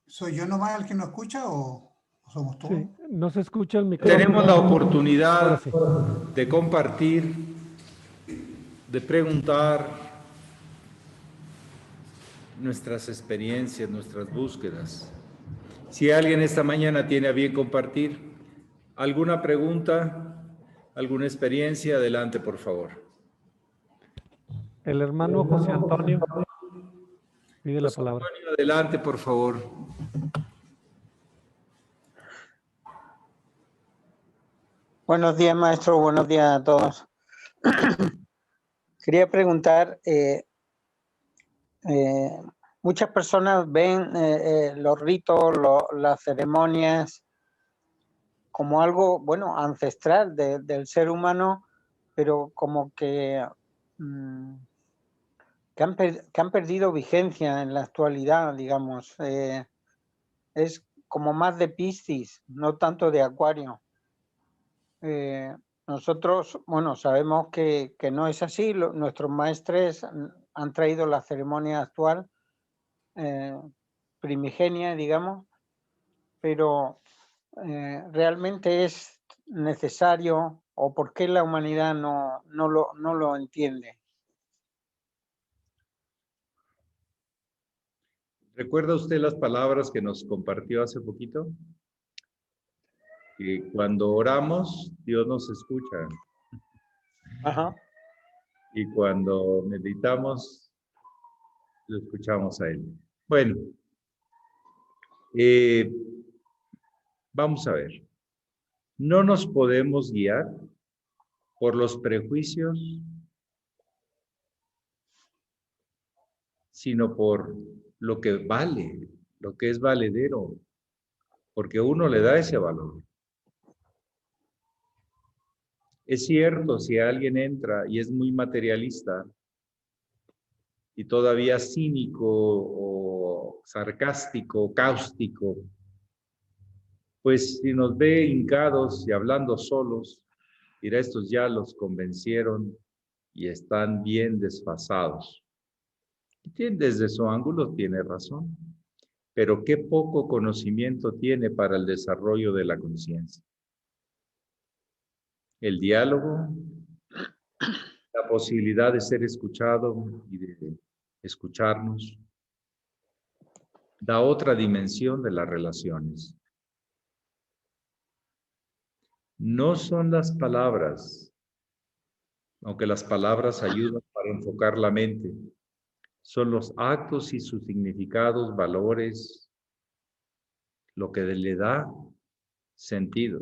¿Soy yo nomás el que no escucha o somos todos? Sí, no se escucha el micrófono. Tenemos la Ahora oportunidad sí. de compartir, de preguntar nuestras experiencias, nuestras búsquedas. Si alguien esta mañana tiene a bien compartir alguna pregunta, alguna experiencia, adelante, por favor. El hermano José Antonio pide la José palabra. Antonio, adelante, por favor. Buenos días, maestro. Buenos días a todos. Quería preguntar, muchas personas ven los ritos, las ceremonias como algo, bueno, ancestral del ser humano, pero como que han perdido vigencia en la actualidad, digamos. Es como más de Piscis, no tanto de Acuario. Nosotros, bueno, sabemos que no es así. Nuestros maestres han traído la ceremonia actual, primigenia, digamos, pero realmente es necesario, o por qué la humanidad no lo entiende. ¿Recuerda usted las palabras que nos compartió hace poquito? Que cuando oramos, Dios nos escucha. Ajá. Y cuando meditamos, lo escuchamos a Él. Bueno, vamos a ver. No nos podemos guiar por los prejuicios, sino por lo que vale, lo que es valedero, porque uno le da ese valor. Es cierto, si alguien entra y es muy materialista y todavía cínico o sarcástico, cáustico, pues si nos ve hincados y hablando solos, dirá, estos ya los convencieron y están bien desfasados. Desde su ángulo tiene razón, pero qué poco conocimiento tiene para el desarrollo de la conciencia. El diálogo, la posibilidad de ser escuchado y de escucharnos, da otra dimensión de las relaciones. No son las palabras, aunque las palabras ayudan para enfocar la mente, son los actos y sus significados, valores, lo que le da sentido.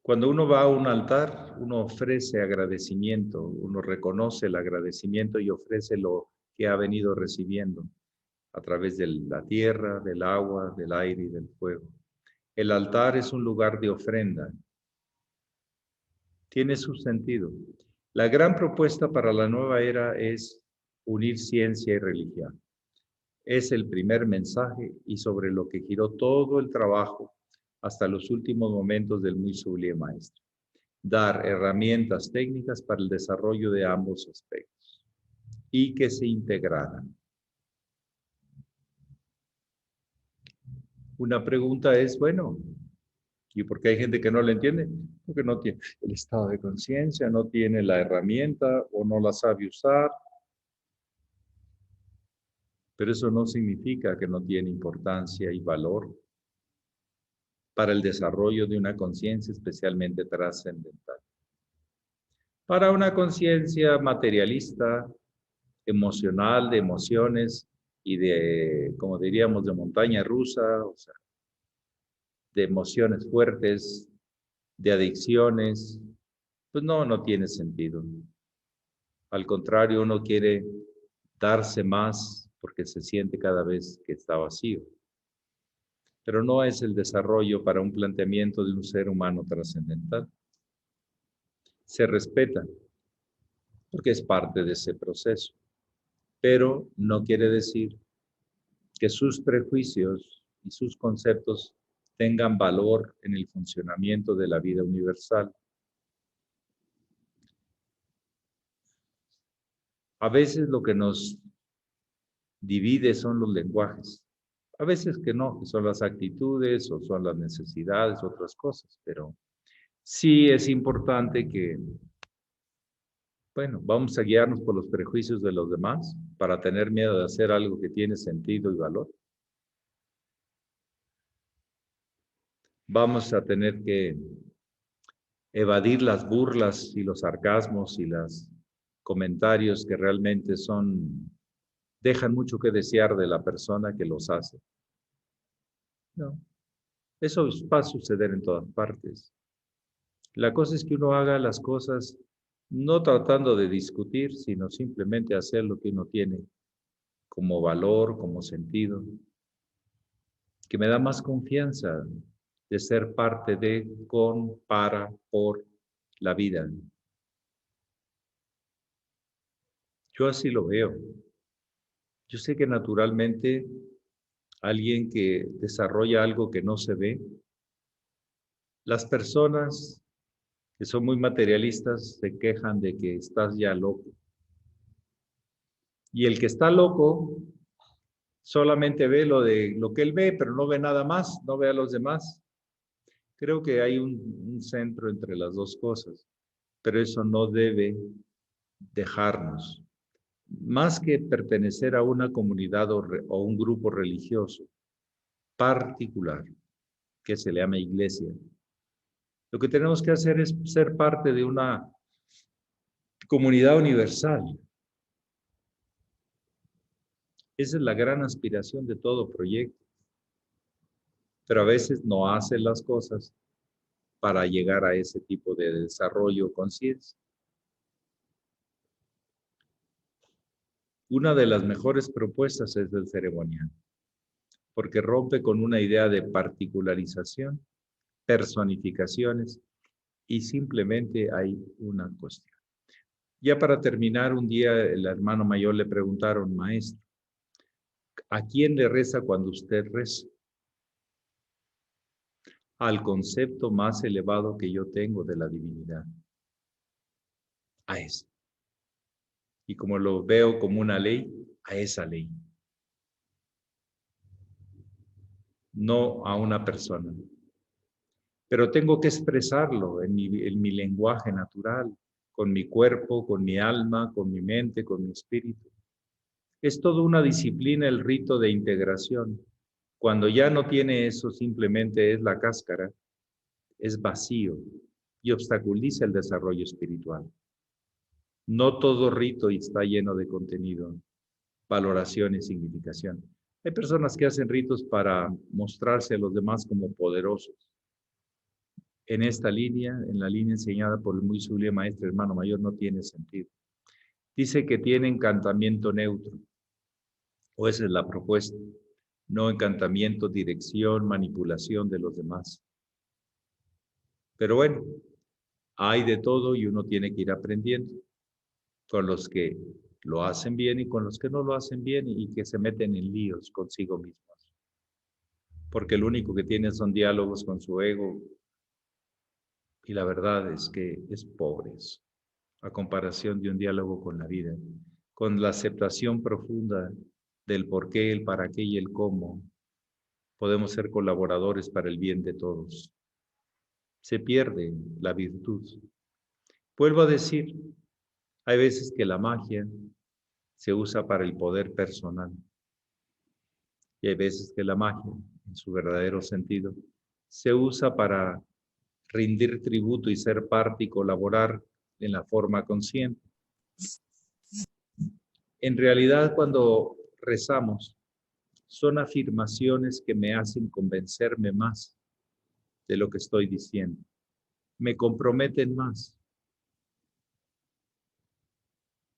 Cuando uno va a un altar, uno ofrece agradecimiento, uno reconoce el agradecimiento y ofrece lo que ha venido recibiendo a través de la tierra, del agua, del aire y del fuego. El altar es un lugar de ofrenda. Tiene su sentido. La gran propuesta para la nueva era es unir ciencia y religión. Es el primer mensaje y sobre lo que giró todo el trabajo hasta los últimos momentos del muy sublime maestro. Dar herramientas técnicas para el desarrollo de ambos aspectos y que se integraran. Una pregunta es, bueno, ¿y por qué hay gente que no lo entiende? Porque no tiene el estado de conciencia, no tiene la herramienta o no la sabe usar. Pero eso no significa que no tiene importancia y valor para el desarrollo de una conciencia especialmente trascendental. Para una conciencia materialista, emocional, de emociones y de, como diríamos, de montaña rusa, o sea, de emociones fuertes, de adicciones, pues no tiene sentido. Al contrario, uno quiere darse más porque se siente cada vez que está vacío. Pero no es el desarrollo para un planteamiento de un ser humano trascendental. Se respeta porque es parte de ese proceso, pero no quiere decir que sus prejuicios y sus conceptos tengan valor en el funcionamiento de la vida universal. A veces lo que nos divide son los lenguajes. A veces que no, que son las actitudes o son las necesidades, otras cosas, pero sí es importante que, bueno, vamos a guiarnos por los prejuicios de los demás para tener miedo de hacer algo que tiene sentido y valor. Vamos a tener que evadir las burlas y los sarcasmos y los comentarios que realmente dejan mucho que desear de la persona que los hace. No, eso va a suceder en todas partes. La cosa es que uno haga las cosas no tratando de discutir, sino simplemente hacer lo que uno tiene como valor, como sentido, que me da más confianza de ser parte de, con, para, por la vida. Yo así lo veo. Yo sé que naturalmente alguien que desarrolla algo que no se ve, las personas que son muy materialistas se quejan de que estás ya loco. Y el que está loco solamente ve lo que él ve, pero no ve nada más, no ve a los demás. Creo que hay un centro entre las dos cosas, pero eso no debe dejarnos. Más que pertenecer a una comunidad o un grupo religioso particular, que se le llama iglesia, lo que tenemos que hacer es ser parte de una comunidad universal. Esa es la gran aspiración de todo proyecto. Pero a veces no hacen las cosas para llegar a ese tipo de desarrollo o conciencia. Una de las mejores propuestas es el ceremonial, porque rompe con una idea de particularización, personificaciones, y simplemente hay una cuestión. Ya para terminar, un día el hermano mayor le preguntaron, maestro, ¿a quién le reza cuando usted reza? Al concepto más elevado que yo tengo de la divinidad. A eso. Y como lo veo como una ley, a esa ley. No a una persona. Pero tengo que expresarlo en mi lenguaje natural, con mi cuerpo, con mi alma, con mi mente, con mi espíritu. Es toda una disciplina el rito de integración. Cuando ya no tiene eso, simplemente es la cáscara, es vacío y obstaculiza el desarrollo espiritual. No todo rito está lleno de contenido, valoración y significación. Hay personas que hacen ritos para mostrarse a los demás como poderosos. En esta línea, en la línea enseñada por el muy sublime maestro hermano mayor, no tiene sentido. Dice que tiene encantamiento neutro, o esa es la propuesta. No encantamiento, dirección, manipulación de los demás. Pero bueno, hay de todo y uno tiene que ir aprendiendo con los que lo hacen bien y con los que no lo hacen bien y que se meten en líos consigo mismos. Porque lo único que tienen son diálogos con su ego y la verdad es que es pobres a comparación de un diálogo con la vida, con la aceptación profunda del por qué, el para qué y el cómo. Podemos ser colaboradores para el bien de todos. Se pierde la virtud. Vuelvo a decir, hay veces que la magia se usa para el poder personal y hay veces que la magia, en su verdadero sentido, se usa para rendir tributo y ser parte y colaborar en la forma consciente. En realidad, cuando rezamos, son afirmaciones que me hacen convencerme más de lo que estoy diciendo. Me comprometen más.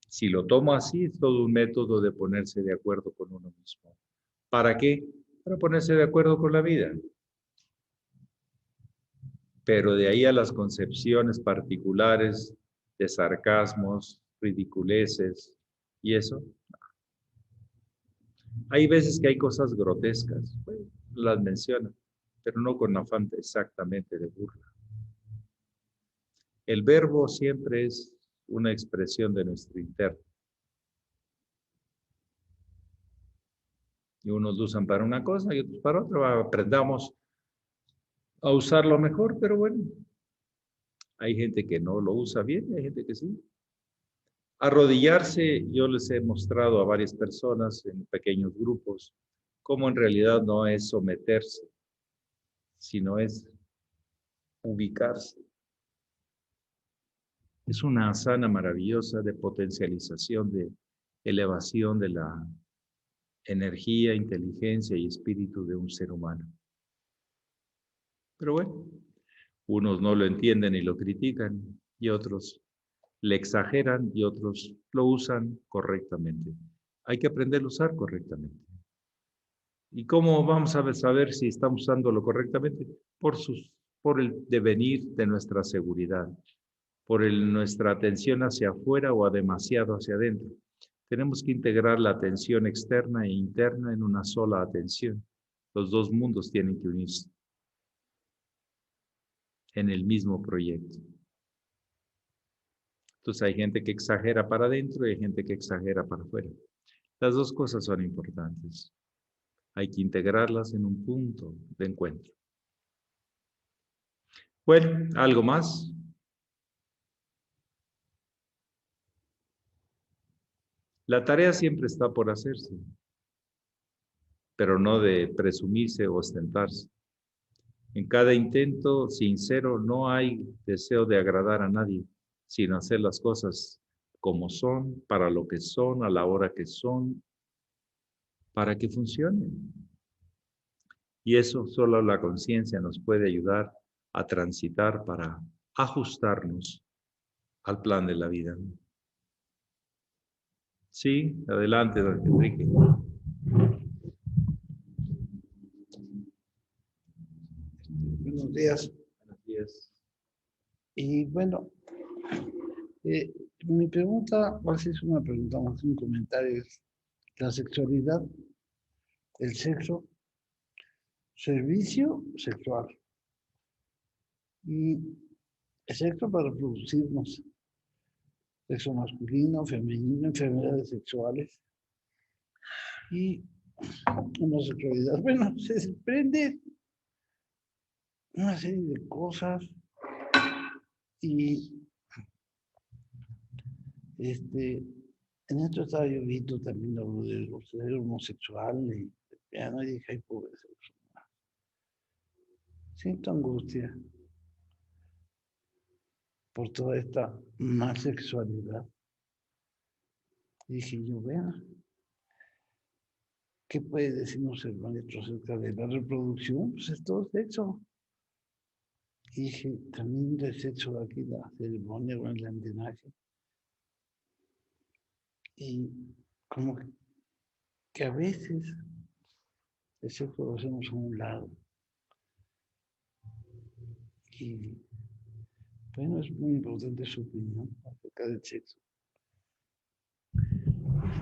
Si lo tomo así, es todo un método de ponerse de acuerdo con uno mismo. ¿Para qué? Para ponerse de acuerdo con la vida. Pero de ahí a las concepciones particulares de sarcasmos, ridiculeces y eso. Hay veces que hay cosas grotescas, bueno, las mencionan, pero no con afán exactamente de burla. El verbo siempre es una expresión de nuestro interno. Y unos lo usan para una cosa y otros para otra. Aprendamos a usarlo mejor, pero bueno, hay gente que no lo usa bien y hay gente que sí. Arrodillarse, yo les he mostrado a varias personas en pequeños grupos cómo en realidad no es someterse, sino es ubicarse. Es una asana maravillosa de potencialización, de elevación de la energía, inteligencia y espíritu de un ser humano. Pero bueno, unos no lo entienden y lo critican, y otros le exageran y otros lo usan correctamente. Hay que aprender a usar correctamente. ¿Y cómo vamos a saber si estamos usándolo correctamente? Por el devenir de nuestra seguridad, por nuestra atención hacia afuera o demasiado hacia adentro. Tenemos que integrar la atención externa e interna en una sola atención. Los dos mundos tienen que unirse en el mismo proyecto. Entonces hay gente que exagera para adentro y hay gente que exagera para afuera. Las dos cosas son importantes. Hay que integrarlas en un punto de encuentro. Bueno, ¿algo más? La tarea siempre está por hacerse, pero no de presumirse o ostentarse. En cada intento sincero no hay deseo de agradar a nadie, sino hacer las cosas como son, para lo que son, a la hora que son, para que funcionen. Y eso solo la conciencia nos puede ayudar a transitar para ajustarnos al plan de la vida. Sí, adelante, don Enrique. Buenos días. Buenos días. Y bueno, mi pregunta, es una pregunta más un comentario, es la sexualidad, el sexo, servicio sexual y el sexo para reproducirnos, sexo masculino, femenino, enfermedades sexuales y homosexualidad. Bueno, se desprende una serie de cosas y en esto estaba yo viendo también lo de ser homosexual y ya no dije, ay, pobre sexo. Siento angustia por toda esta más sexualidad. Y dije yo, vean, ¿qué puede decirnos el maestro acerca de la reproducción? Pues es todo sexo. Y dije, también del sexo de aquí, la ceremonia o el landinaje. Y como que a veces el sexo lo hacemos a un lado. Y bueno, es muy importante su opinión acerca del sexo.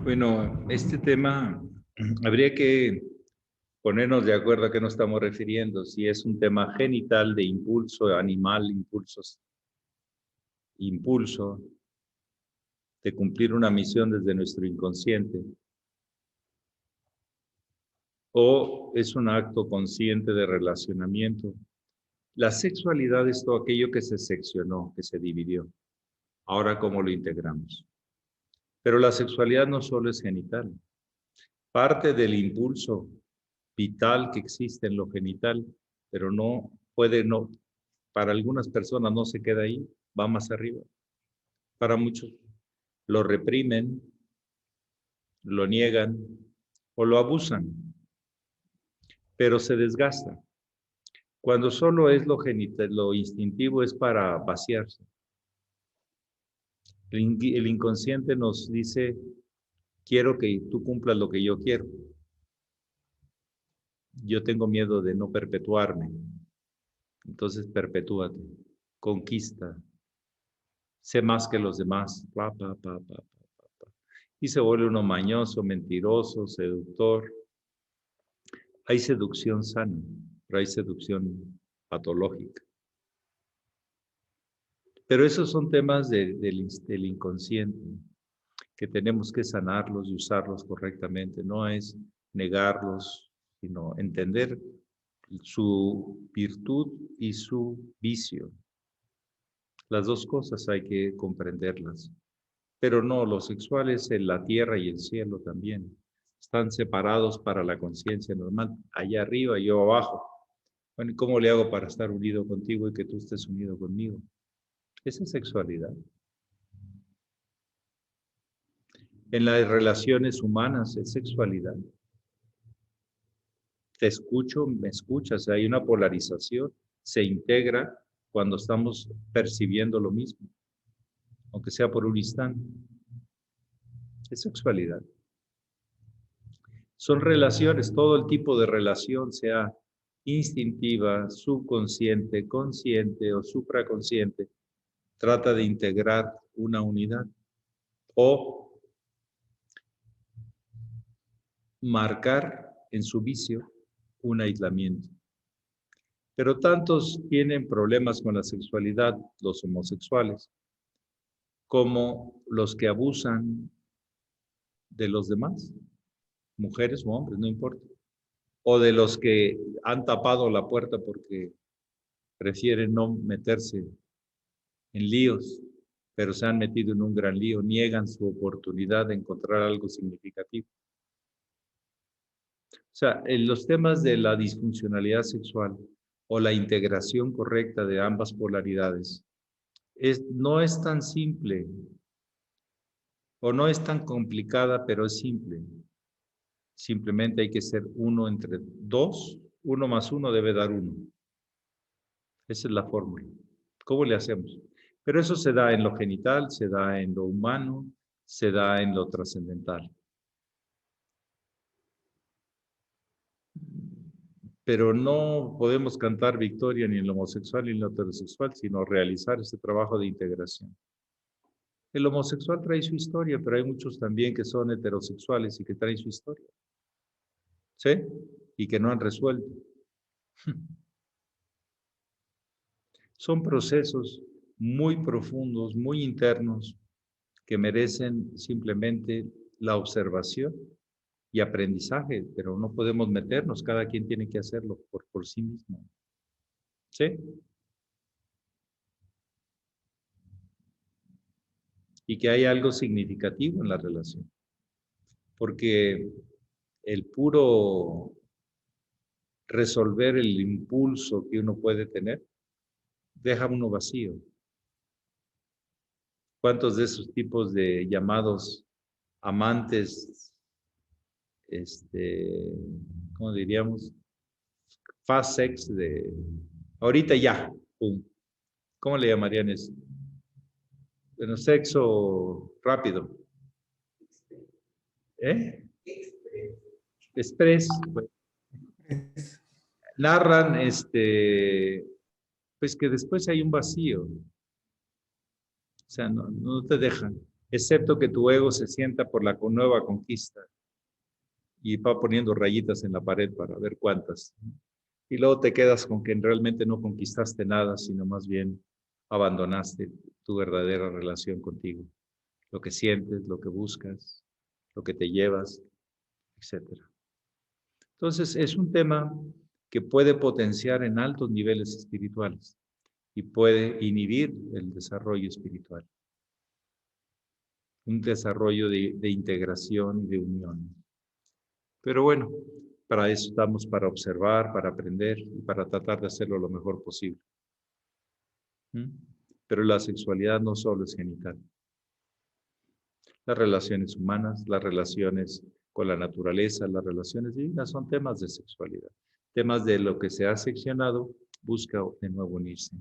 Bueno, este tema habría que ponernos de acuerdo a qué nos estamos refiriendo. Si es un tema genital de impulso animal, impulso de cumplir una misión desde nuestro inconsciente, o es un acto consciente de relacionamiento. La sexualidad es todo aquello que se seccionó, que se dividió. Ahora, ¿cómo lo integramos? Pero la sexualidad no solo es genital. Parte del impulso vital que existe en lo genital, pero para algunas personas no se queda ahí, va más arriba. Para muchos lo reprimen, lo niegan o lo abusan, pero se desgasta. Cuando solo es lo genital, lo instintivo es para vaciarse. El inconsciente nos dice, quiero que tú cumplas lo que yo quiero. Yo tengo miedo de no perpetuarme. Entonces perpetúate, conquista, sé más que los demás. Y se vuelve uno mañoso, mentiroso, seductor. Hay seducción sana, pero hay seducción patológica. Pero esos son temas del inconsciente, que tenemos que sanarlos y usarlos correctamente. No es negarlos, sino entender su virtud y su vicio. Las dos cosas hay que comprenderlas. Pero no, lo sexual es en la tierra y el cielo también. Están separados para la conciencia normal, allá arriba y yo abajo. Bueno, ¿y cómo le hago para estar unido contigo y que tú estés unido conmigo? Esa es sexualidad. En las relaciones humanas es sexualidad. Te escucho, me escuchas, hay una polarización, se integra cuando estamos percibiendo lo mismo, aunque sea por un instante. Es sexualidad. Son relaciones, todo el tipo de relación, sea instintiva, subconsciente, consciente o supraconsciente, trata de integrar una unidad o marcar en su vicio un aislamiento. Pero tantos tienen problemas con la sexualidad, los homosexuales, como los que abusan de los demás, mujeres o hombres, no importa. O de los que han tapado la puerta porque prefieren no meterse en líos, pero se han metido en un gran lío, niegan su oportunidad de encontrar algo significativo. O sea, en los temas de la disfuncionalidad sexual o la integración correcta de ambas polaridades, no es tan simple o no es tan complicada, pero es simple. Simplemente hay que ser uno entre dos, 1 más 1 debe dar 1. Esa es la fórmula. ¿Cómo le hacemos? Pero eso se da en lo genital, se da en lo humano, se da en lo trascendental. Pero no podemos cantar victoria ni en lo homosexual ni en lo heterosexual, sino realizar este trabajo de integración. El homosexual trae su historia, pero hay muchos también que son heterosexuales y que traen su historia. ¿Sí? Y que no han resuelto. Son procesos muy profundos, muy internos, que merecen simplemente la observación y aprendizaje, pero no podemos meternos, cada quien tiene que hacerlo por sí mismo. ¿Sí? Y que hay algo significativo en la relación. Porque el puro resolver el impulso que uno puede tener, deja uno vacío. ¿Cuántos de esos tipos de llamados amantes, ¿cómo diríamos? Fast sex de ahorita ya, pum. ¿Cómo le llamarían eso? Bueno, sexo rápido. ¿Eh? Express. Bueno. Narran, pues que después hay un vacío. O sea, no te dejan, excepto que tu ego se sienta por la nueva conquista y va poniendo rayitas en la pared para ver cuántas. Y luego te quedas con que realmente no conquistaste nada, sino más bien abandonaste tu verdadera relación contigo. Lo que sientes, lo que buscas, lo que te llevas, etc. Entonces, es un tema que puede potenciar en altos niveles espirituales y puede inhibir el desarrollo espiritual. Un desarrollo de integración y de unión. Pero bueno, para eso estamos, para observar, para aprender y para tratar de hacerlo lo mejor posible. Pero la sexualidad no solo es genital. Las relaciones humanas, las relaciones con la naturaleza, las relaciones divinas son temas de sexualidad. Temas de lo que se ha seccionado, busca de nuevo unirse.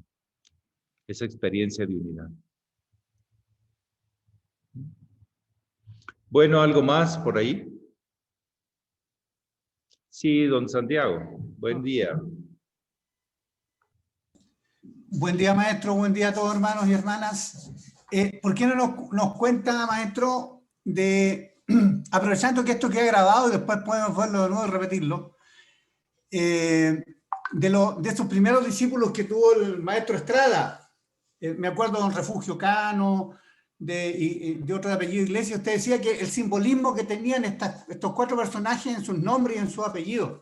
Esa experiencia de unidad. Bueno, ¿algo más por ahí? Sí, don Santiago. Buen día. Buen día, maestro. Buen día a todos, hermanos y hermanas. ¿Por qué no nos cuenta, maestro, aprovechando que esto queda grabado y después podemos verlo de nuevo y repetirlo, de esos primeros discípulos que tuvo el maestro Estrada? Me acuerdo de don Refugio Cano, de otro de apellido Iglesias, usted decía que el simbolismo que tenían estos 4 personajes en sus nombres y en sus apellidos.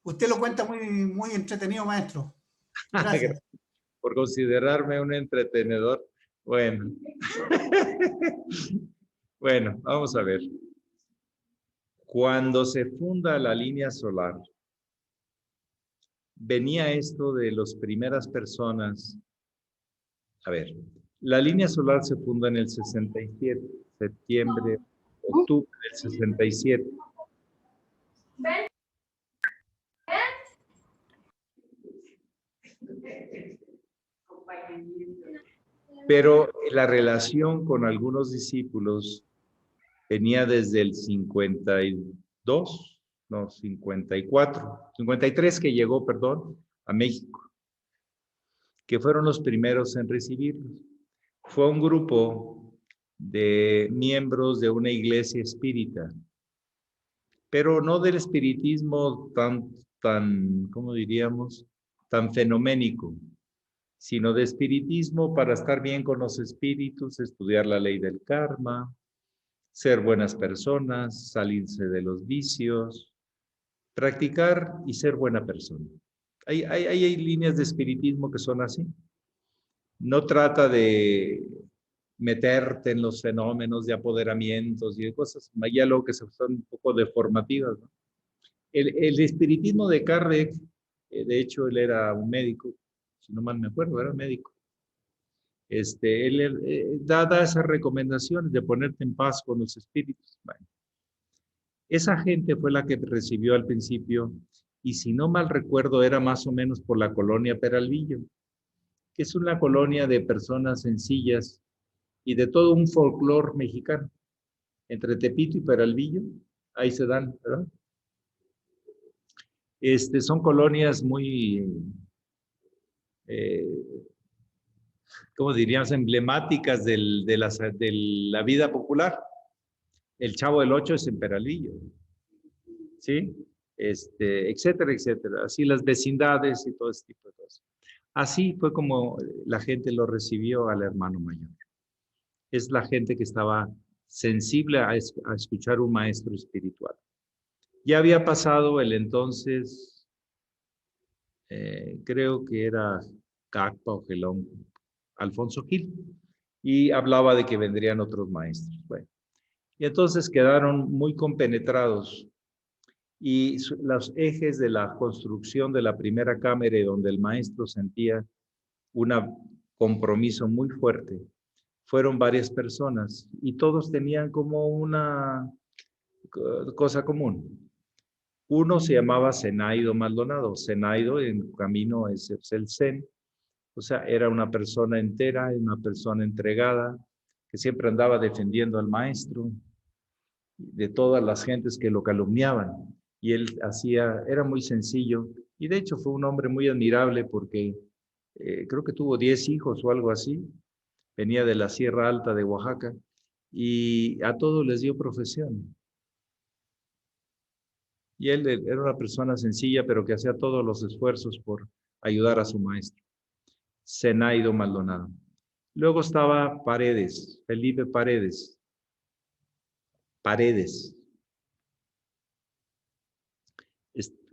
Usted lo cuenta muy entretenido, maestro. Gracias. Por considerarme un entretenedor. Bueno. Bueno, vamos a ver. Cuando se funda la línea solar, venía esto de las primeras personas. A ver, la línea solar se funda en el 67, septiembre, octubre del 67. Pero la relación con algunos discípulos venía desde el 52, no, 54, 53 que llegó, perdón, a México, que fueron los primeros en recibirlos. Fue un grupo de miembros de una iglesia espírita, pero no del espiritismo tan, ¿cómo diríamos? Tan fenoménico, sino de espiritismo para estar bien con los espíritus, estudiar la ley del karma, ser buenas personas, salirse de los vicios, practicar y ser buena persona. Hay líneas de espiritismo que son así. No trata de meterte en los fenómenos de apoderamientos y de cosas, ya luego que son un poco deformativas, ¿no? El espiritismo de Kardec, de hecho él era un médico, si no mal me acuerdo, era médico. Él da esas recomendaciones de ponerte en paz con los espíritus. Bueno, esa gente fue la que recibió al principio, y si no mal recuerdo, era más o menos por la colonia Peralvillo, que es una colonia de personas sencillas y de todo un folclore mexicano. Entre Tepito y Peralvillo, ahí se dan, ¿verdad? Son colonias muy, ¿cómo diríamos? Emblemáticas de la vida popular. El Chavo del Ocho es en Peralvillo, ¿sí? Etcétera, etcétera. Así las vecindades y todo ese tipo de cosas. Así fue como la gente lo recibió al hermano mayor. Es la gente que estaba sensible a escuchar un maestro espiritual. Ya había pasado el entonces, creo que era Cacpa o Gelón, Alfonso Gil, y hablaba de que vendrían otros maestros. Bueno, y entonces quedaron muy compenetrados, y los ejes de la construcción de la primera cámara, donde el maestro sentía un compromiso muy fuerte, fueron varias personas, y todos tenían como una cosa común. Uno se llamaba Zenaido Maldonado. Zenaido en camino es el Zen. O sea, era una persona entera, una persona entregada, que siempre andaba defendiendo al maestro de todas las gentes que lo calumniaban. Y él era muy sencillo. Y de hecho fue un hombre muy admirable porque creo que tuvo 10 hijos o algo así. Venía de la Sierra Alta de Oaxaca y a todos les dio profesión. Y él era una persona sencilla, pero que hacía todos los esfuerzos por ayudar a su maestro. Zenaido Maldonado. Luego estaba Paredes, Felipe Paredes.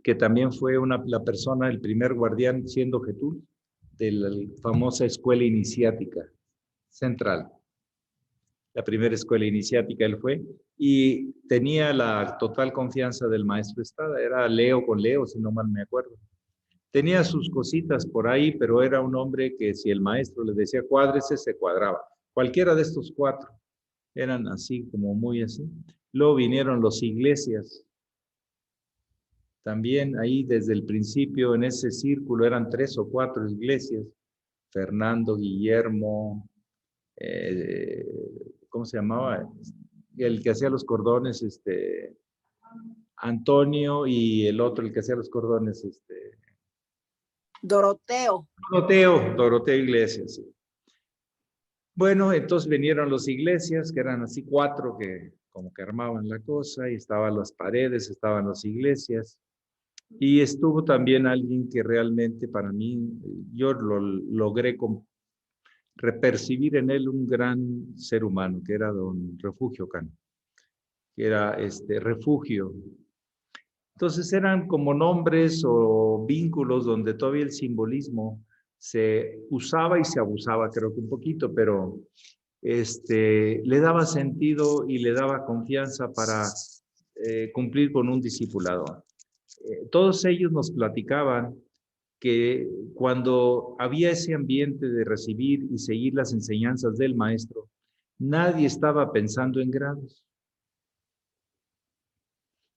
Que también fue la persona, el primer guardián, siendo Getúl, de la famosa escuela iniciática central. La primera escuela iniciática él fue, y tenía la total confianza del maestro Estrada. Era Leo con Leo, si no mal me acuerdo. Tenía sus cositas por ahí, pero era un hombre que si el maestro le decía cuádrese, se cuadraba. Cualquiera de estos 4 eran así, como muy así. Luego vinieron los Iglesias. También ahí desde el principio en ese círculo eran 3 o 4 iglesias. Fernando, Guillermo, ¿cómo se llamaba? El que hacía los cordones, Antonio, y el otro, el que hacía los cordones, Doroteo. Doroteo Iglesias. Sí. Bueno, entonces vinieron los Iglesias, que eran así 4 que como que armaban la cosa, y estaban las Paredes, estaban los Iglesias, y estuvo también alguien que realmente para mí, yo lo logré percibir en él un gran ser humano, que era don Refugio Cano, que era refugio. Entonces eran como nombres o vínculos donde todavía el simbolismo se usaba y se abusaba, creo que un poquito, pero le daba sentido y le daba confianza para cumplir con un discipulado. Todos ellos nos platicaban que cuando había ese ambiente de recibir y seguir las enseñanzas del maestro, nadie estaba pensando en grados.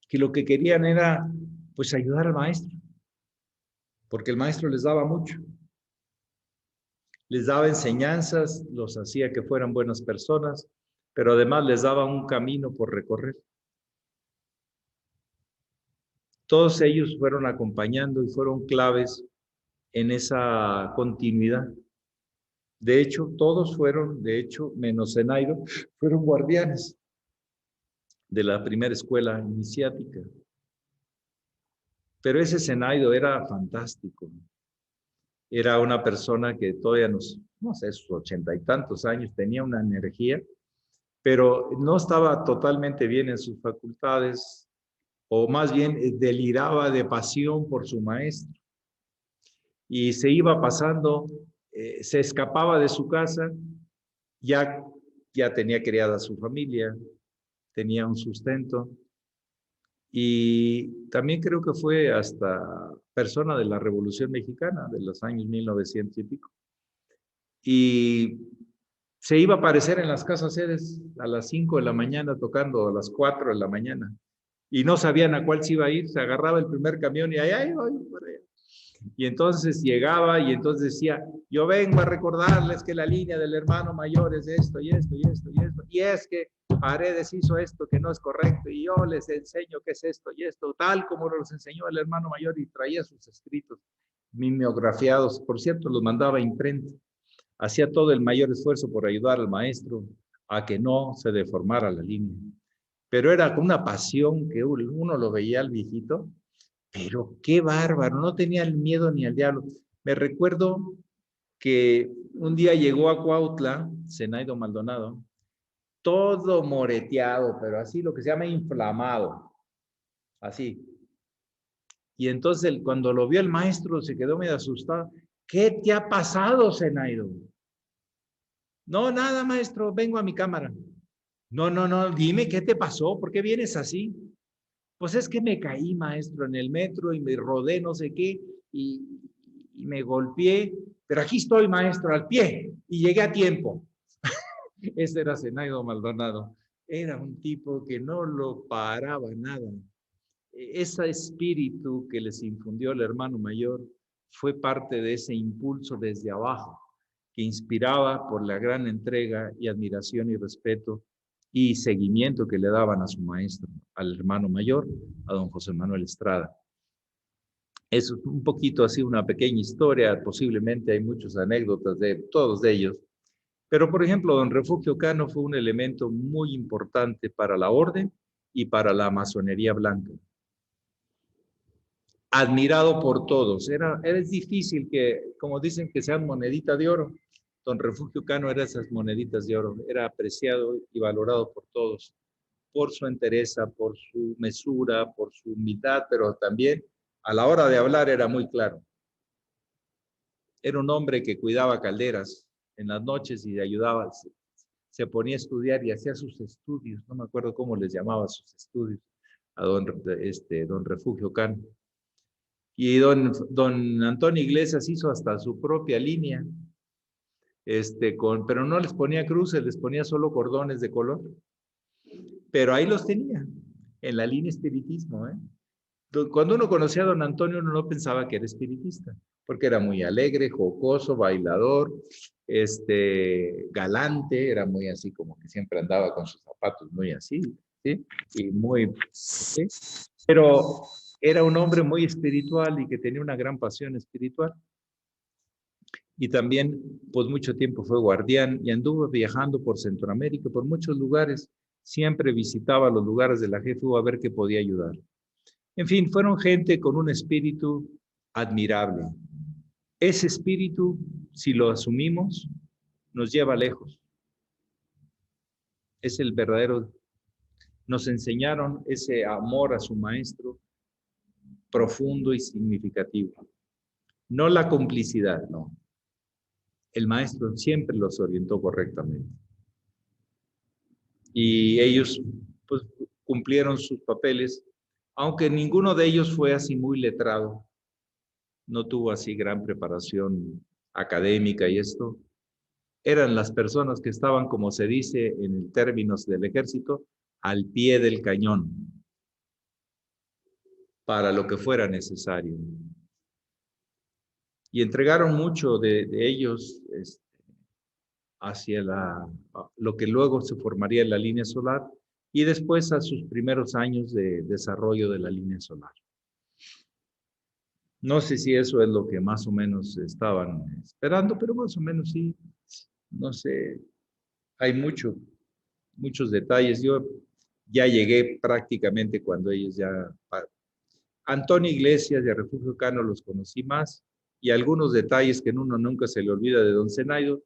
Que lo que querían era, pues, ayudar al maestro, porque el maestro les daba mucho. Les daba enseñanzas, los hacía que fueran buenas personas, pero además les daba un camino por recorrer. Todos ellos fueron acompañando y fueron claves en esa continuidad. De hecho, todos fueron, menos Zenaido, fueron guardianes de la primera escuela iniciática. Pero ese Zenaido era fantástico. Era una persona que todavía no sé, sus 80 y tantos años, tenía una energía, pero no estaba totalmente bien en sus facultades, o más bien deliraba de pasión por su maestro. Y se iba pasando, se escapaba de su casa, ya tenía criada su familia, tenía un sustento, y también creo que fue hasta persona de la Revolución Mexicana de los años 1900 y pico. Y se iba a aparecer en las casas sedes a las 5 de la mañana tocando, a las 4 de la mañana, y no sabían a cuál se iba a ir. Se agarraba el primer camión y ahí voy por allá. Y entonces llegaba y entonces decía, yo vengo a recordarles que la línea del hermano mayor es esto y esto y esto y esto, y es que Paredes hizo esto que no es correcto, y yo les enseño qué es esto y esto, tal como los enseñó el hermano mayor, y traía sus escritos mimeografiados. Por cierto, los mandaba a imprenta. Hacía todo el mayor esfuerzo por ayudar al maestro a que no se deformara la línea. Pero era con una pasión que uno lo veía al viejito, pero qué bárbaro, no tenía el miedo ni al diablo. Me recuerdo que un día llegó a Cuautla, Zenaido Maldonado, todo moreteado, pero así lo que se llama inflamado, así. Y entonces cuando lo vio el maestro se quedó medio asustado. ¿Qué te ha pasado, Zenaido? No, nada, maestro, vengo a mi cámara. No, dime, ¿qué te pasó? ¿Por qué vienes así? Pues es que me caí, maestro, en el metro y me rodé no sé qué y me golpeé, pero aquí estoy, maestro, al pie, y llegué a tiempo. Ese era Zenaido Maldonado. Era un tipo que no lo paraba nada. Ese espíritu que les infundió el hermano mayor fue parte de ese impulso desde abajo, que inspiraba por la gran entrega y admiración y respeto y seguimiento que le daban a su maestro, al hermano mayor, a don José Manuel Estrada. Es un poquito así una pequeña historia, posiblemente hay muchas anécdotas de todos de ellos, pero por ejemplo, don Refugio Cano fue un elemento muy importante para la orden y para la masonería blanca. Admirado por todos, es difícil que, como dicen, que sean monedita de oro. Don Refugio Cano era esas moneditas de oro, era apreciado y valorado por todos, por su entereza, por su mesura, por su humildad, pero también a la hora de hablar era muy claro. Era un hombre que cuidaba calderas en las noches y ayudaba, se ponía a estudiar y hacía sus estudios, no me acuerdo cómo les llamaba sus estudios, a don Refugio Cano. Y don Antonio Iglesias hizo hasta su propia línea, pero no les ponía cruces, les ponía solo cordones de color. Pero ahí los tenía, en la línea espiritismo. Cuando uno conocía a don Antonio, uno no pensaba que era espiritista, porque era muy alegre, jocoso, bailador, galante, era muy así, como que siempre andaba con sus zapatos muy así, ¿sí? Y muy, ¿sí? Pero era un hombre muy espiritual y que tenía una gran pasión espiritual. Y también, pues mucho tiempo fue guardián y anduvo viajando por Centroamérica, por muchos lugares. Siempre visitaba los lugares de la GFU a ver qué podía ayudar. En fin, fueron gente con un espíritu admirable. Ese espíritu, si lo asumimos, nos lleva lejos. Es el verdadero, nos enseñaron ese amor a su maestro profundo y significativo. No la complicidad, no. El maestro siempre los orientó correctamente. Y ellos, pues, cumplieron sus papeles, aunque ninguno de ellos fue así muy letrado. No tuvo así gran preparación académica y esto. Eran las personas que estaban, como se dice en términos del ejército, al pie del cañón, para lo que fuera necesario. Y entregaron mucho de ellos hacia lo que luego se formaría en la línea solar y después a sus primeros años de desarrollo de la línea solar. No sé si eso es lo que más o menos estaban esperando, pero más o menos sí. No sé, hay muchos detalles. Yo ya llegué prácticamente cuando ellos ya... Antonio Iglesias de Refugio Cano los conocí más y algunos detalles que uno nunca se le olvida de don Zenaido,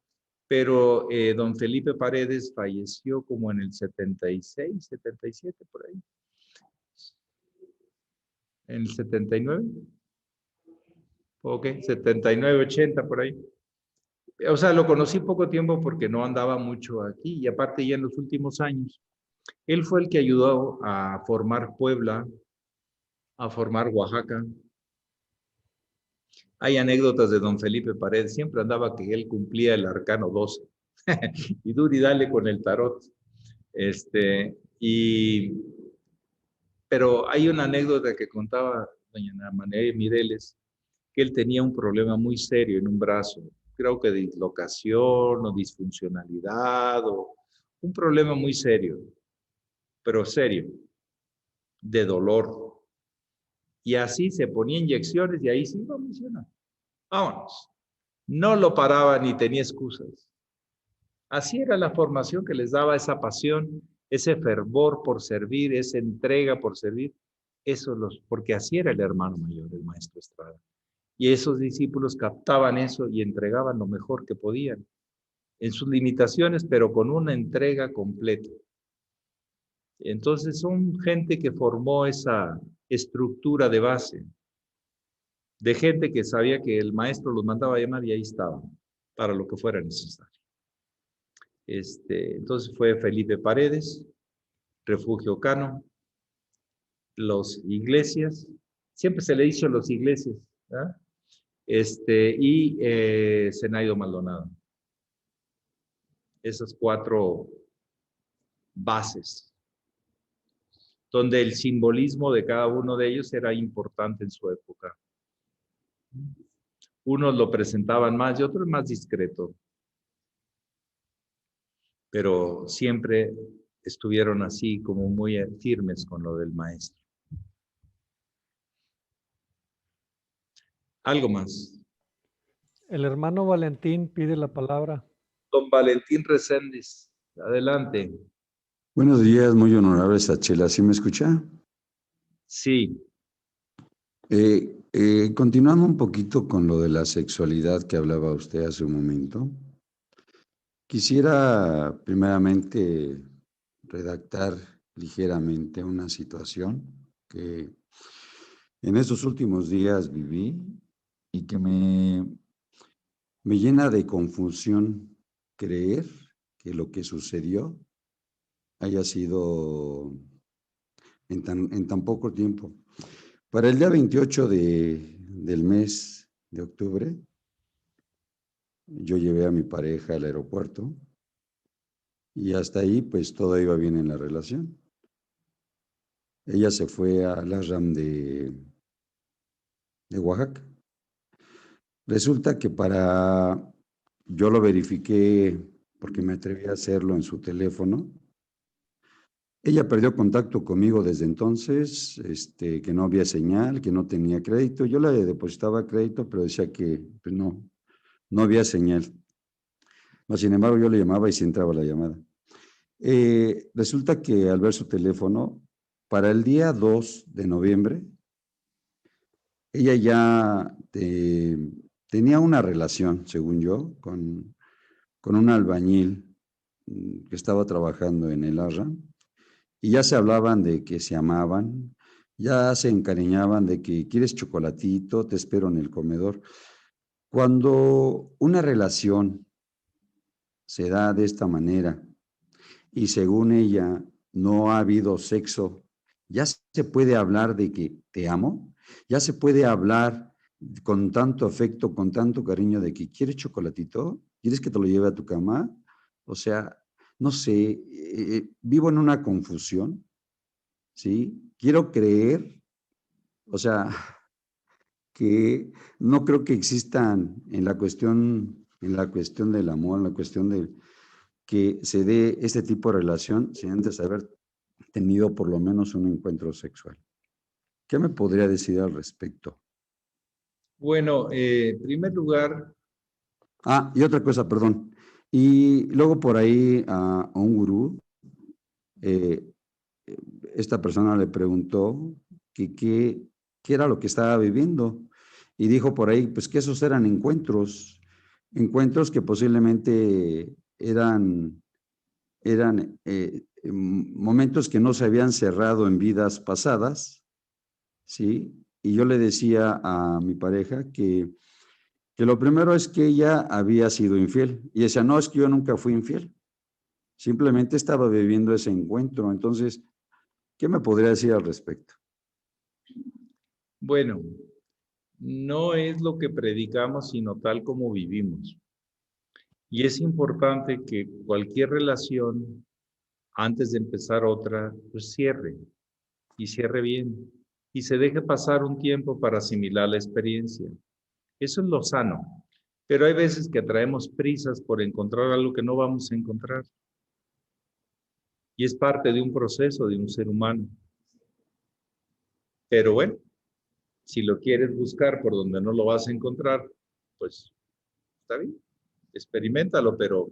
pero don Felipe Paredes falleció como en el 76, 77, por ahí. En el 79. Ok, 79, 80, por ahí. O sea, lo conocí poco tiempo porque no andaba mucho aquí y aparte ya en los últimos años. Él fue el que ayudó a formar Puebla, a formar Oaxaca. Hay anécdotas de don Felipe Paredes, siempre andaba que él cumplía el arcano 12 y duro y dale con el tarot. Pero hay una anécdota que contaba doña María Mireles, que él tenía un problema muy serio en un brazo, creo que de dislocación o disfuncionalidad o un problema muy serio, pero serio, de dolor. Y así se ponía inyecciones y ahí sí iba a funcionar. Vámonos. No lo paraba ni tenía excusas. Así era la formación que les daba esa pasión, ese fervor por servir, esa entrega por servir. Porque así era el hermano mayor, el maestro Estrada. Y esos discípulos captaban eso y entregaban lo mejor que podían, en sus limitaciones, pero con una entrega completa. Entonces son gente que formó esa estructura de base, de gente que sabía que el maestro los mandaba a llamar y ahí estaban, para lo que fuera necesario. Entonces fue Felipe Paredes, Refugio Cano, los Iglesias, siempre se le hizo los Iglesias, ¿verdad? Y Zenaido Maldonado. Esas 4 bases, donde el simbolismo de cada uno de ellos era importante en su época. Unos lo presentaban más y otros más discreto, pero siempre estuvieron así como muy firmes con lo del maestro. ¿Algo más? El hermano Valentín pide la palabra. Don Valentín Reséndiz, adelante. Buenos días, muy honorable Sachela. ¿Sí me escucha? Sí. Continuando un poquito con lo de la sexualidad que hablaba usted hace un momento, quisiera primeramente redactar ligeramente una situación que en estos últimos días viví y que me llena de confusión creer que lo que sucedió haya sido en tan poco tiempo. Para el día 28 del mes de octubre, yo llevé a mi pareja al aeropuerto y hasta ahí pues todo iba bien en la relación. Ella se fue a la RAM de Oaxaca. Resulta que yo lo verifiqué porque me atreví a hacerlo en su teléfono. Ella perdió contacto conmigo desde entonces, que no había señal, que no tenía crédito. Yo le depositaba crédito, pero decía que pues no había señal. Sin embargo, yo le llamaba y sí entraba la llamada. Resulta que al ver su teléfono, para el día 2 de noviembre, ella ya tenía una relación, según yo, con con un albañil que estaba trabajando en el Arra, y ya se hablaban de que se amaban, ya se encariñaban de que quieres chocolatito, te espero en el comedor. Cuando una relación se da de esta manera y según ella no ha habido sexo, ya se puede hablar de que te amo, ya se puede hablar con tanto afecto, con tanto cariño de que quieres chocolatito, quieres que te lo lleve a tu cama. O sea, no sé, vivo en una confusión, ¿sí? Quiero creer, o sea, que no creo que existan en la cuestión del amor, en la cuestión de que se dé este tipo de relación sin antes haber tenido por lo menos un encuentro sexual. ¿Qué me podría decir al respecto? Bueno, en primer lugar, Ah, y otra cosa, perdón. Y luego por ahí a un gurú, eh, esta persona le preguntó que qué era lo que estaba viviendo. Y dijo por ahí, pues que esos eran encuentros que posiblemente eran momentos que no se habían cerrado en vidas pasadas, ¿sí? Y yo le decía a mi pareja que lo primero es que ella había sido infiel. Y decía, no, es que yo nunca fui infiel. Simplemente estaba viviendo ese encuentro. Entonces, ¿qué me podría decir al respecto? bueno, no es lo que predicamos, sino tal como vivimos. Y es importante que cualquier relación, antes de empezar otra, pues cierre, y cierre bien, y se deje pasar un tiempo para asimilar la experiencia. Eso es lo sano. Pero hay veces que traemos prisas por encontrar algo que no vamos a encontrar. Y es parte de un proceso de un ser humano. Pero bueno, si lo quieres buscar por donde no lo vas a encontrar, pues está bien, experiméntalo, pero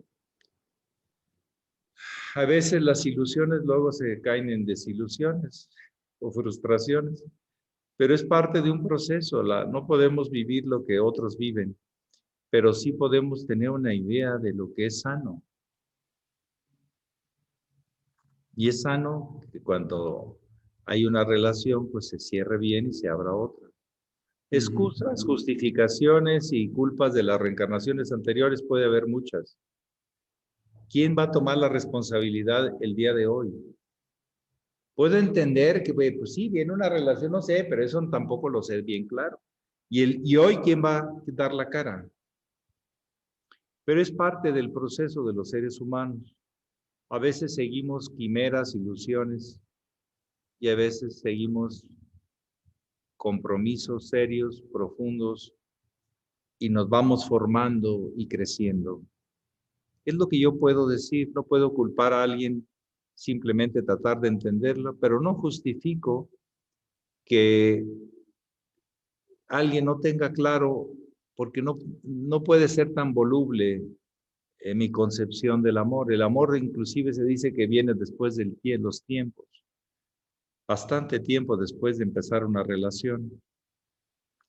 a veces las ilusiones luego se caen en desilusiones o frustraciones, pero es parte de un proceso. No podemos vivir lo que otros viven, pero sí podemos tener una idea de lo que es sano. Y es sano que cuando hay una relación, pues se cierre bien y se abra otra. Excusas, justificaciones y culpas de las reencarnaciones anteriores puede haber muchas. ¿Quién va a tomar la responsabilidad el día de hoy? Puedo entender que, pues sí, viene una relación, no sé, pero eso tampoco lo sé bien claro. Y hoy, ¿quién va a dar la cara? Pero es parte del proceso de los seres humanos. A veces seguimos quimeras, ilusiones, y a veces seguimos compromisos serios, profundos, y nos vamos formando y creciendo. Es lo que yo puedo decir, no puedo culpar a alguien, simplemente tratar de entenderlo, pero no justifico que alguien no tenga claro, porque no puede ser tan voluble mi concepción del amor. El amor inclusive se dice que viene después de los tiempos, bastante tiempo después de empezar una relación,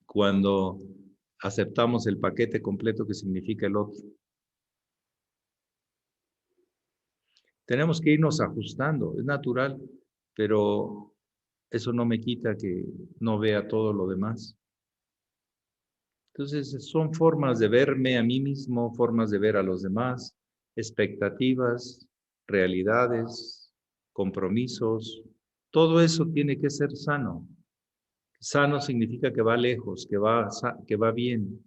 cuando aceptamos el paquete completo que significa el otro. Tenemos que irnos ajustando, es natural, pero eso no me quita que no vea todo lo demás. Entonces, son formas de verme a mí mismo, formas de ver a los demás, expectativas, realidades, compromisos. Todo eso tiene que ser sano. Sano significa que va lejos, que va bien,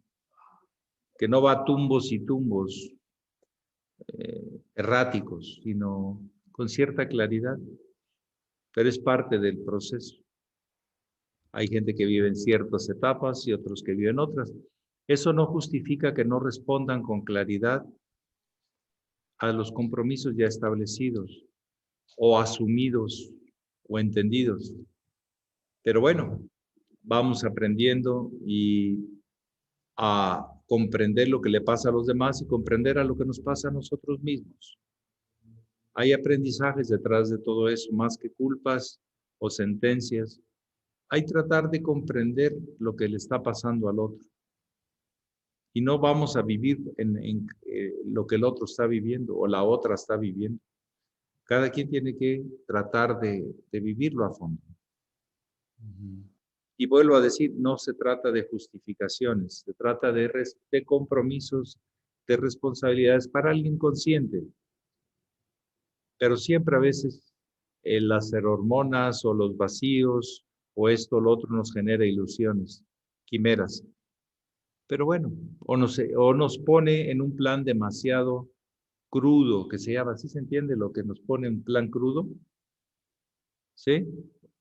que no va a tumbos y tumbos erráticos, sino con cierta claridad. Pero es parte del proceso. Hay gente que vive en ciertas etapas y otros que viven otras. Eso no justifica que no respondan con claridad a los compromisos ya establecidos o asumidos o entendidos. Pero bueno, vamos aprendiendo y a comprender lo que le pasa a los demás y comprender a lo que nos pasa a nosotros mismos. Hay aprendizajes detrás de todo eso, más que culpas o sentencias. Hay tratar de comprender lo que le está pasando al otro y no vamos a vivir en lo que el otro está viviendo o la otra está viviendo. Cada quien tiene que tratar de vivirlo a fondo. Y vuelvo a decir, no se trata de justificaciones, se trata de compromisos, de responsabilidades para el inconsciente. Pero siempre a veces las hormonas o los vacíos o esto o lo otro nos genera ilusiones, quimeras. Pero bueno, o nos pone en un plan demasiado crudo, que se llama, ¿sí se entiende lo que nos pone en plan crudo? ¿Sí?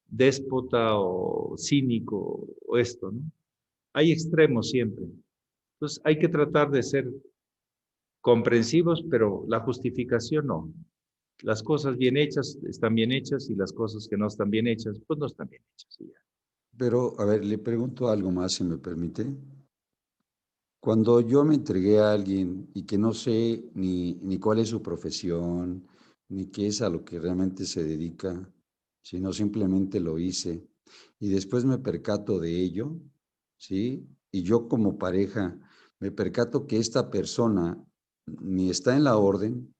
Déspota o cínico o esto, ¿no? Hay extremos siempre. Entonces hay que tratar de ser comprensivos, pero la justificación no. Las cosas bien hechas están bien hechas y las cosas que no están bien hechas, pues no están bien hechas. Y ya. Pero, a ver, le pregunto algo más, si me permite. Cuando yo me entregué a alguien y que no sé ni cuál es su profesión, ni qué es a lo que realmente se dedica, sino simplemente lo hice, y después me percato de ello, ¿sí? Y yo como pareja me percato que esta persona ni está en la orden,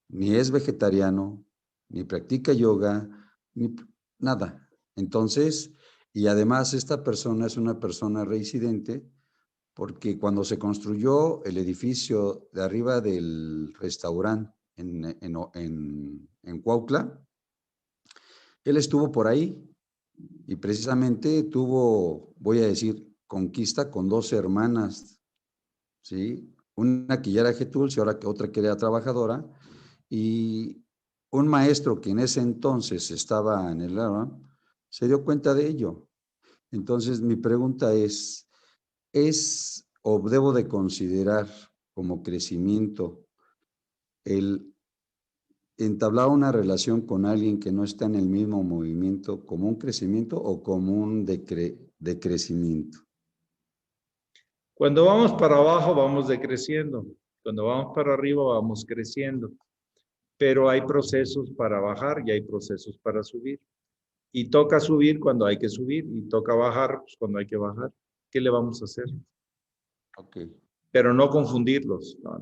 ni es vegetariano, ni practica yoga, ni nada. Entonces, y además esta persona es una persona reincidente, porque cuando se construyó el edificio de arriba del restaurante en Cuautla, él estuvo por ahí y precisamente tuvo, voy a decir, conquista con 2 hermanas, ¿sí? Una que ya era Getúlio y ahora que otra que era trabajadora, y un maestro que en ese entonces estaba en el área se dio cuenta de ello. Entonces mi pregunta ¿es o debo de considerar como crecimiento el entablar una relación con alguien que no está en el mismo movimiento como un crecimiento o como un decrecimiento? Cuando vamos para abajo vamos decreciendo, cuando vamos para arriba vamos creciendo, pero hay procesos para bajar y hay procesos para subir. Y toca subir cuando hay que subir y toca bajar pues, cuando hay que bajar. ¿Qué le vamos a hacer? Ok. Pero no confundirlos. No.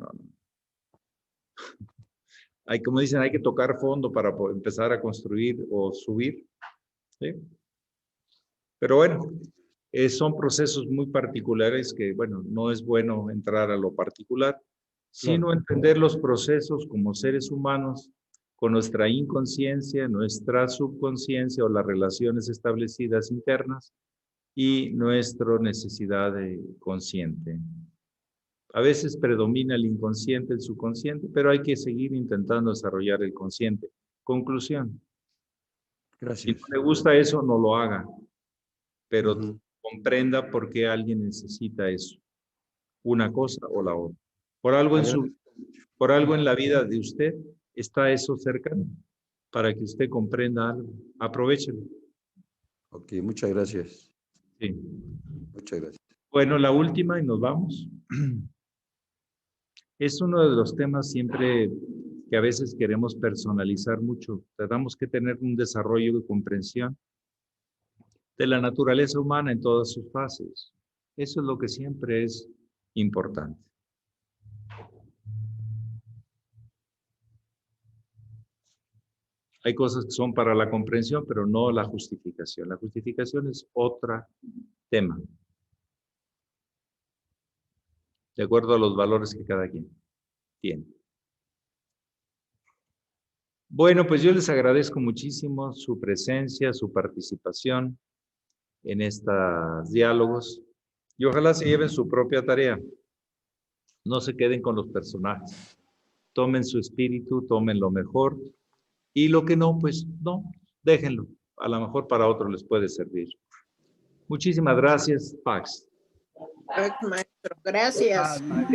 Hay, como dicen, hay que tocar fondo para empezar a construir o subir. ¿Sí? Pero bueno, son procesos muy particulares que, bueno, no es bueno entrar a lo particular, sino entender los procesos como seres humanos con nuestra inconsciencia, nuestra subconsciencia o las relaciones establecidas internas y nuestra necesidad consciente. A veces predomina el inconsciente, el subconsciente, pero hay que seguir intentando desarrollar el consciente. Conclusión. Si Gracias. no le gusta eso, no lo haga, pero comprenda por qué alguien necesita eso, una cosa o la otra. Por algo en la vida de usted está eso cercano, para que usted comprenda algo. Aprovéchelo. Ok, muchas gracias. Sí. Muchas gracias. Bueno, la última y nos vamos. Es uno de los temas siempre que a veces queremos personalizar mucho. Tenemos que tener un desarrollo de comprensión de la naturaleza humana en todas sus fases. Eso es lo que siempre es importante. Hay cosas que son para la comprensión, pero no la justificación. La justificación es otro tema, de acuerdo a los valores que cada quien tiene. Bueno, pues yo les agradezco muchísimo su presencia, su participación en estos diálogos y ojalá se lleven su propia tarea. No se queden con los personajes. Tomen su espíritu, tomen lo mejor y lo que no, pues no, déjenlo. A lo mejor para otro les puede servir. Muchísimas gracias, Pax. Maestro, gracias. Gracias.